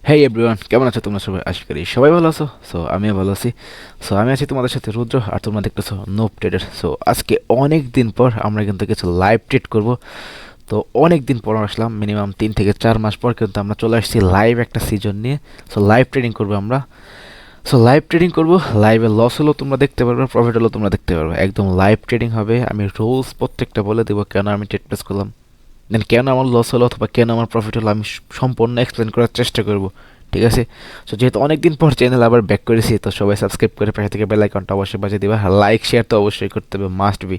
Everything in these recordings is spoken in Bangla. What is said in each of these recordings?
হেই এভরিওয়ান, কেমন আছো তোমরা সবাই? আশা করি সবাই ভালো আছো। সো আমিও ভালো আছি। সো আমি আছি তোমাদের সাথে রুদ্র, আর তোমরা দেখতেছো নোব ট্রেডার। সো আজকে অনেক দিন পর আমরা কিন্তু কিছু লাইভ ট্রেড করব। তো অনেক দিন পর আসলাম, মিনিমাম 3 থেকে 4 মাস পর কিন্তু আমরা চলে আসছি লাইভ একটা সিজন নিয়ে। সো লাইভ ট্রেডিং করবো আমরা। সো লাইভ ট্রেডিং করবো, লাইভে লস হলেও তোমরা দেখতে পারবে, প্রফিট হলেও তোমরা দেখতে পারবে। একদম লাইভ ট্রেডিং হবে। আমি রুলস প্রত্যেকটা বলে দেবো, কেন আমি ট্রেড প্লেস করলাম, দেন কেন আমার লস হলো অথবা কেন আমার প্রফিট হলো, আমি সম্পূর্ণ এক্সপ্লেন করার চেষ্টা করব। ঠিক আছে? সো যেহেতু অনেকদিন পর চ্যানেল আবার ব্যাক করেছি, তো সবাই সাবস্ক্রাইব করে পাশে থেকে বেল আইকনটা অবশ্যই বাজিয়ে দিবা, আর লাইক শেয়ার তো অবশ্যই করতে হবে, মাস্ট বি।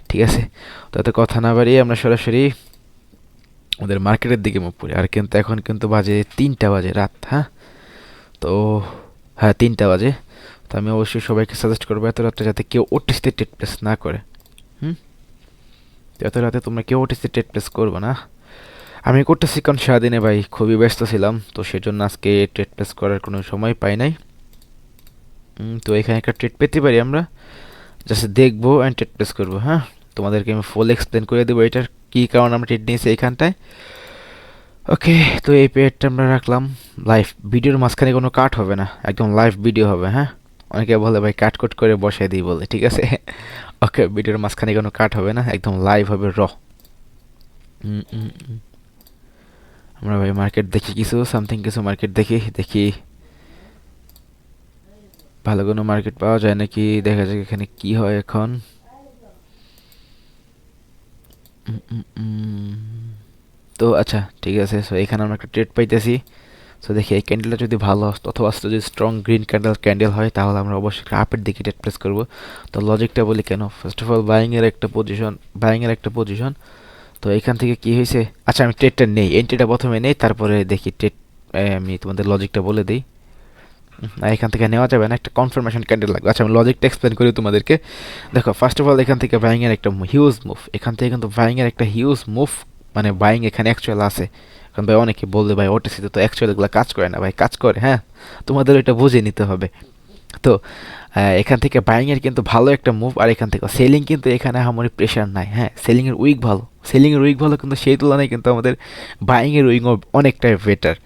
ঠিক আছে? তো এত কথা না বাড়িয়ে আমরা সরাসরি ওদের মার্কেটের দিকে মুভ করি। আর কিন্তু এখন কিন্তু বাজে 3টা বাজে রাত, হ্যাঁ? তো হ্যাঁ, 3টা বাজে। তো আমি অবশ্যই সবাইকে সাজেস্ট করবো এত রাত্রে যাতে কেউ ওটিসিতে ট্রেড প্লেস না করে। হুম? তো এত রাতে তোমরা কেউ ওটিসিতে ট্রেড প্লেস করবে না। আমি করতেছি কারণ সারাদিনে ভাই খুবই ব্যস্ত ছিলাম, তো সেজন্য আজকে ট্রেড প্লেস করার কোনো সময় পাই নাই। তো এখানে একটা ট্রেড পেতে পারি আমরা, জাস্ট দেখবো অ্যান্ড ট্রেড প্লেস করবো, হ্যাঁ? তোমাদেরকে আমি ফুল এক্সপ্লেন করে দেবো এটার কী কারণ আমরা ট্রেড নিয়েছি এইখানটায়। ওকে, তো এই পেয়ারটা আমরা রাখলাম লাইভ। ভিডিওর মাঝখানে কোনো কাট হবে না, একদম লাইভ ভিডিও হবে, হ্যাঁ? অনেকে বলে ভাই কাট কুট করে বসাই দিই বলে, ঠিক আছে? ওকে, ভিডিওর মাঝখানে কোনো কাট হবে না, একদম লাইভ হবে, আমরা ভাই মার্কেট দেখি, কিছু সামথিং কিছু মার্কেট দেখি দেখি ভালো কোনো মার্কেট পাওয়া যায় নাকি, দেখা যাক এখানে কি হয় এখন। উম, উম, উম। তো আচ্ছা, ঠিক আছে। সো এখানে আমরা একটা ট্রেড পাইতেছি। সো দেখি এই ক্যান্ডেলটা যদি ভালো অথবা যদি স্ট্রং গ্রিন ক্যান্ডেল হয়, তাহলে আমরা অবশ্যই একটা আপের দিকে ট্রেড প্লেস করবো। তো লজিকটা বলি কেন, ফার্স্ট অফ অল বাইং এর একটা পজিশন। তো এখান থেকে কি হয়েছে, আচ্ছা আমি ট্রেডটা নেই, এন্ট্রিটা প্রথমে নেই, তারপরে দেখি ট্রেড। আমি তোমাদের লজিকটা বলে দিই। না, এখান থেকে নেওয়া যাবে না, একটা কনফার্মেশন ক্যান্ডেল লাগবে। আচ্ছা আমি লজিকটা এক্সপ্লেন করি তোমাদেরকে। দেখো, ফার্স্ট অফ অল এখান থেকে বাইং এর একটা হিউজ মুভ, এখান থেকে কিন্তু বাইং এর একটা হিউজ মুভ, মানে বাইং এখানে অ্যাকচুয়াল আছে। কারণ ভাই অনেকে বলবে ভাই ওটিসিতে তো অ্যাকচুয়াল এগুলো কাজ করে না, ভাই কাজ করে, হ্যাঁ? তোমাদের এটা বুঝে নিতে হবে। তো এখান থেকে বাইং এর কিন্তু ভালো একটা মুভ, আর এখান থেকে সেলিং কিন্তু এখানে আমাদের প্রেশার নাই, হ্যাঁ? সেলিং এর উইক ভালো কিন্তু সেই তুলনায় কিন্তু আমাদের বাইং এর উইক অনেকটাই বেটার।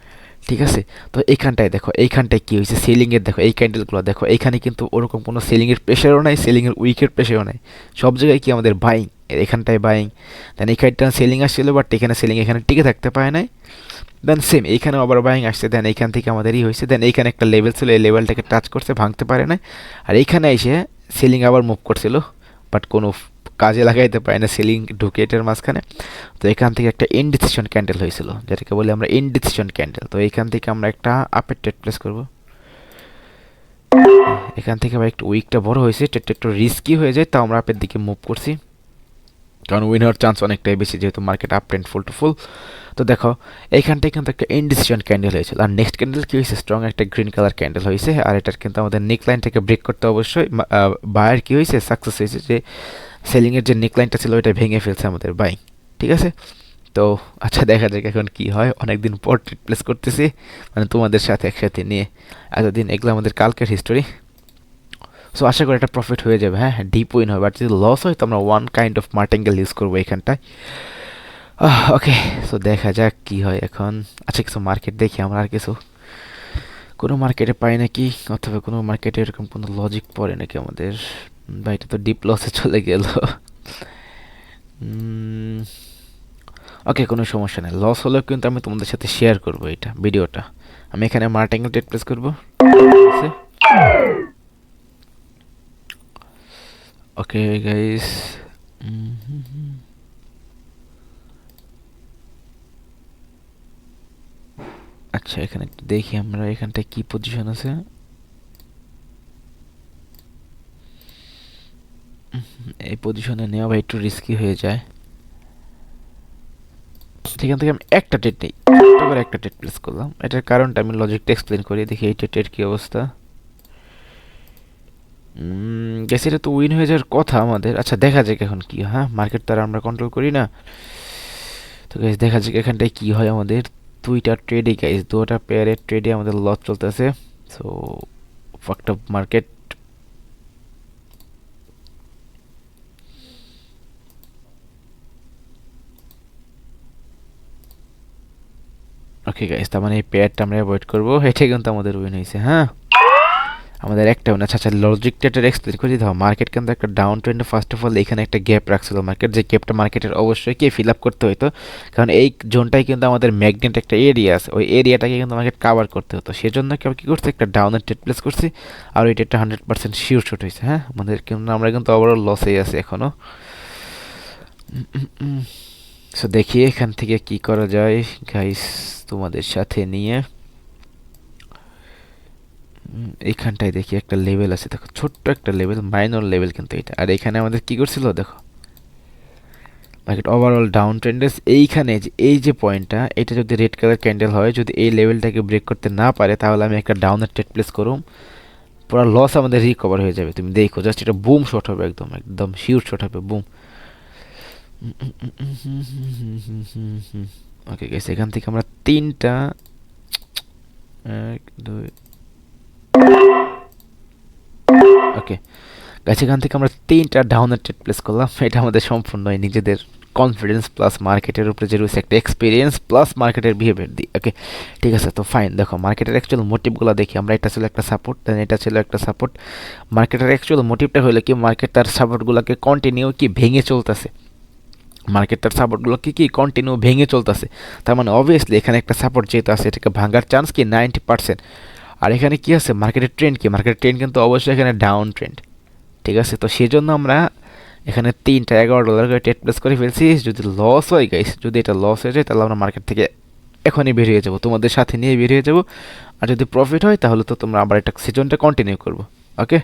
ঠিক আছে? তো এইখানটায় দেখো, এইখানটায় কি হয়েছে, সেলিংয়ের দেখো এই ক্যান্ডেলগুলো দেখো, এইখানে কিন্তু ওরকম কোনো সেলিংয়ের প্রেশারও নাই, সেলিংয়ের উইকের প্রেশারও নাই। সব জায়গায় কি আমাদের বাইং, এখানটায় বাইং। দেন এইখানটা সেলিং আসছিল, বাট এখানে সেলিং এখানে টিকে থাকতে পারে নাই। দেন সেম এইখানেও আবার বাইং আসছে, দেন এইখান থেকে আমাদেরই হয়েছে, দেন এইখানে একটা লেভেল ছিল, এই লেভেলটাকে টাচ করছে, ভাঙতে পারে না। আর এইখানে এসে সেলিং আবার মুভ করছিল, বাট কোনো কাজে লাগাইতে পারে না সেলিং ঢুকে এটার মাঝখানে। তো এখান থেকে একটা ইনডিসিশন ক্যান্ডেল হয়েছিল, যেটাকে বলি আমরা ইনডিসিশন ক্যান্ডেল। তো এইখান থেকে আমরা একটা আপের ট্রেড প্লেস করব। এখান থেকে আবার একটু উইকটা বড় হয়েছে, ট্রেডটা একটু রিস্কি হয়ে যায়, তাও আমরা আপের দিকে মুভ করছি, কারণ উইন হওয়ার চান্স অনেকটাই বেশি, যেহেতু মার্কেট আপ ট্রেন্ড ফুল টু ফুল। তো দেখো, এইখানটায় কিন্তু একটা ইনডিসিশন ক্যান্ডেল হয়েছিল, আর নেক্সট ক্যান্ডেল কি হয়েছে, স্ট্রং একটা গ্রিন কালার ক্যান্ডেল হয়েছে, আর এটার কিন্তু আমাদের নেক লাইনটাকে ব্রেক করতে অবশ্যই। বায়ার কি হয়েছে, সাকসেস হয়েছে, যে সেলিংয়ের যে নেক লাইনটা ছিল ওইটা ভেঙে ফেলছে আমাদের বাই। ঠিক আছে? তো আচ্ছা, দেখা যাক এখন কি হয়। অনেকদিন পর ট্রেড প্লেস করতেছি, মানে তোমাদের সাথে একসাথে নিয়ে। এতদিন এগুলো আমাদের কালকের হিস্টোরি। সো আশা করি একটা প্রফিট হয়ে যাবে, হ্যাঁ? ডিপ উইন হবে, আর যদি লস হয় তো আমরা ওয়ান কাইন্ড অফ মার্টেঙ্গেল ইউজ করবো এখানটায়। ওকে, সো দেখা যাক কি হয় এখন। আচ্ছা, কিছু মার্কেট দেখি আমরা, আর কিছু কোনো মার্কেটে পাই নাকি, অথবা কোনো মার্কেটে এরকম কোনো লজিক পড়ে নাকি আমাদের। বা এটা তো ডিপ লসে চলে গেল। ওকে, কোনো সমস্যা নেই, লস হলেও কিন্তু আমি তোমাদের সাথে শেয়ার করবো এটা ভিডিওটা। আমি এখানে মার্টিঙ্গেল ট্রেড প্লেস করবো। ওকে গাইস, আচ্ছা এখানে একটু দেখি আমরা এখানটায় কি পজিশন আছে। এই পজিশনে নেওয়া ভাই একটু রিস্কি হয়ে যায়। সেখান থেকে আমি একটা ট্রেড নেই, এবার একটা ট্রেড প্লেস করলাম। এটার কারণটা আমি লজিকটা এক্সপ্লেন করি, দেখি এই ট্রেডের কি অবস্থা। গেছে, এটা তো উইন হয়ে যাওয়ার কথা আমাদের। আচ্ছা দেখা যাক এখন কি হয়, হ্যাঁ? মার্কেট তো আর আমরা কন্ট্রোল করি না। তো গাইস দেখা যাক এখানটায় কি হয় আমাদের। দুইটা ট্রেডে গাইস, দুটা পেয়ারের ট্রেডে আমাদের লস চলতেছে। So fucked up market. Okay guys, তার মানে এই পেয়ারটা আমরা অ্যাভয়েড করবো, এটা কিন্তু আমাদের উইন হয়েছে। হ্যাঁ, আমাদের একটা উইন। আচ্ছা, লজিক ট্রেডের এক্সপ্লেন করে দিতে হবে। মার্কেট কিন্তু একটা ডাউন ট্রেন্ডে ফার্স্ট অফ অল এখানে একটা গ্যাপ রাখছিল মার্কেট, যে গ্যাপটা মার্কেটের অবশ্যই কি ফিল আপ করতে হতো, কারণ এই জোনটাই কিন্তু আমাদের ম্যাগনেট একটা এরিয়া আছে, ওই এরিয়াটাকে কিন্তু মার্কেট কাভার করতে হতো। সেজন্য কেউ কী করছে, একটা ডাউনের ট্রেড প্লেস করছি, আর ওই ট্রেডটা 100% শিওর শট হয়েছে। হ্যাঁ, আমাদের কিন্তু আমরা কিন্তু ওভারঅল লসেই আছি এখনও। সো দেখি এখান থেকে কি করা যায় গাইস তোমাদের সাথে নিয়ে। এইখানটায় দেখি একটা লেভেল আছে, দেখো ছোট্ট একটা লেভেল, মাইনর লেভেল কিন্তু এটা। আর এখানে আমাদের কি করছিল দেখো, মার্কেট ওভারঅল ডাউন ট্রেন্ডেস। এইখানে যে এই যে পয়েন্টটা, এটা যদি রেড কালার ক্যান্ডেল হয়, যদি এই লেভেলটাকে ব্রেক করতে না পারে, তাহলে আমি একটা ডাউনের ট্রেড প্লেস করুম, পুরো লস আমাদের রিকভার হয়ে যাবে। তুমি দেখো জাস্ট, এটা বুম শট হবে, একদম একদম শিওর শট হবে, বুম। ওকে গাইস, এখান থেকে আমরা তিনটা, এক দুই, ওকে গাইস, এখান থেকে আমরা তিনটা ডাউনের ট্রেড প্লেস করলাম। এটা আমাদের সম্পূর্ণ নিজেদের কনফিডেন্স প্লাস মার্কেটের উপরে যে রয়েছে একটা এক্সপিরিয়েন্স প্লাস মার্কেটের বিহেভিয়ার দিই। ওকে ঠিক আছে, তো ফাইন। দেখো মার্কেটের অ্যাকচুয়াল মোটিভগুলো দেখি আমরা। এটা ছিল একটা সাপোর্ট, দেন এটা ছিল একটা সাপোর্ট। মার্কেটের অ্যাকচুয়াল মোটিভটা হলো কি, মার্কেট তার সাপোর্টগুলোকে কন্টিনিউ কি ভেঙে চলতেছে, মার্কেট তার সাপোর্টগুলোকে কি কন্টিনিউ ভেঙে চলতেছে। তার মানে অবভিয়াসলি এখানে একটা সাপোর্ট যেহেতু আছে, এটাকে ভাঙার চান্স কি 90%। আর এখানে কি আছে, মার্কেটের ট্রেন্ড কি, মার্কেটের ট্রেন্ড কিন্তু অবশ্যই এখানে ডাউন ট্রেন্ড। ঠিক আছে, তো সেজন্য আমরা এখানে তিনটা $11 করে ট্রেড প্লেস করে ফেলছি। যদি লস হয় গাইস, যদি এটা লস হয়ে যায়, তাহলে আমরা মার্কেট থেকে এখনই বের হয়ে যাবো, তোমাদের সাথে নিয়ে বের হয়ে যাবো। আর যদি প্রফিট হয়, তাহলে তো তোমরা আবার একটা সিজনটা কন্টিনিউ করবো। ওকে,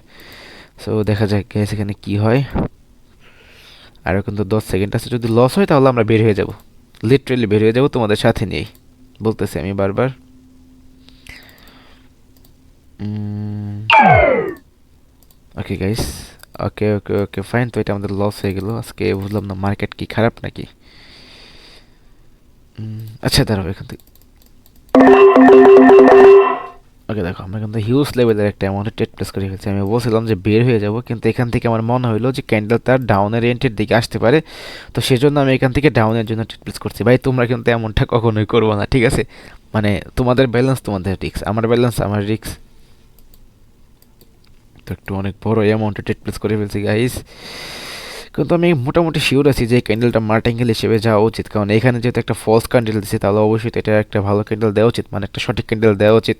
সো দেখা যাক গাইস এখানে কি হয়। আরও কিন্তু 10 সেকেন্ড আছে, যদি লস হয় তাহলে আমরা বের হয়ে যাব, লিটারেলি বের হয়ে যাব তোমাদের সাথে নিয়েই, বলতেছি আমি বারবার। ওকে গাইস, ওকে ওকে ওকে ফাইন। তো এটা আমাদের লস হয়ে গেল আজকে। বুঝলাম না মার্কেট কি খারাপ নাকি। আচ্ছা দাঁড়াও এখান থেকে। ওকে দেখো, আমরা কিন্তু হিউজ লেভেলের একটা অ্যামাউন্টে ট্রেড প্লেস করে ফেলছি। আমি বলছিলাম যে বের হয়ে যাব, কিন্তু এখান থেকে আমার মনে হলো যে ক্যান্ডেল তার ডাউনের এন্টের দিকে আসতে পারে, তো সেজন্য আমি এখান থেকে ডাউনের জন্য ট্রেড প্লেস করছি। ভাই তোমরা কিন্তু এমনটা কখনোই করবো না, ঠিক আছে? মানে তোমাদের ব্যালেন্স তোমাদের রিস্ক, আমার ব্যালেন্স আমার রিস্ক। তো একটু অনেক বড় অ্যামাউন্টে ট্রেড প্লেস করে ফেলছি গাইস, কিন্তু আমি মোটামুটি শিওর আছি যে ক্যান্ডেলটা মার্টিঙ্গেল হিসেবে যাওয়া উচিত, কারণ এখানে যেহেতু একটা ফলস ক্যান্ডেল দিচ্ছে, তাহলে অবশ্যই এটা একটা ভালো ক্যান্ডেল দেওয়া উচিত, মানে একটা সঠিক ক্যান্ডেল দেওয়া উচিত।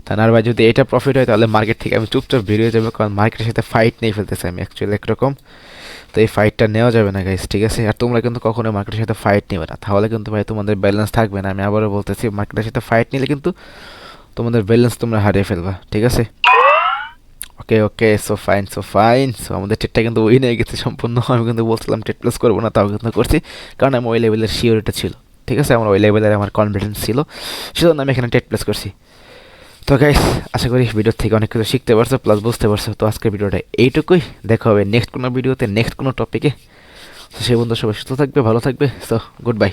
তা না ভাই, যদি এটা প্রফিট হয়, তাহলে মার্কেট থেকে আমি চুপচাপ বেরিয়ে যাবো, কারণ মার্কেটের সাথে ফাইট নিয়ে ফেলতেছে আমি অ্যাকচুয়ালি একরকম। তো এই ফাইটটা নেওয়া যাবে না গাইস, ঠিক আছে? আর তোমরা কিন্তু কখনোই মার্কেটের সাথে ফাইট নেবে না, তাহলে কিন্তু ভাই তোমাদের ব্যালেন্স থাকবে না। আমি আবারও বলতেছি, মার্কেটের সাথে ফাইট নিলে কিন্তু তোমাদের ব্যালেন্স তোমরা হারিয়ে ফেলবা, ঠিক আছে? Okay okay, so fine so fine. So আমাদের ট্রেডটা কিন্তু উইন হয়ে গেছে সম্পূর্ণ। আমি কিন্তু বলছিলাম ট্রেড প্লাস করবো না, তাও কিন্তু করছি, কারণ আমি ওই লেভেলের শিওরিটি ছিল, ঠিক আছে? আমার ওই লেভেলের আমার কনফিডেন্স ছিল, সেজন্য আমি এখানে ট্রেড প্লাস করছি। তো গাইস, আশা করি ভিডিও থেকে অনেক কিছু শিখতে পারছো প্লাস বুঝতে পারছো। তো আজকের ভিডিওটা এইটুকুই, দেখা হবে নেক্সট কোনো ভিডিওতে, নেক্সট কোনো টপিকে। তো সেই বন্ধু সবাই সুস্থ থাকবে, ভালো থাকবে। So good bye.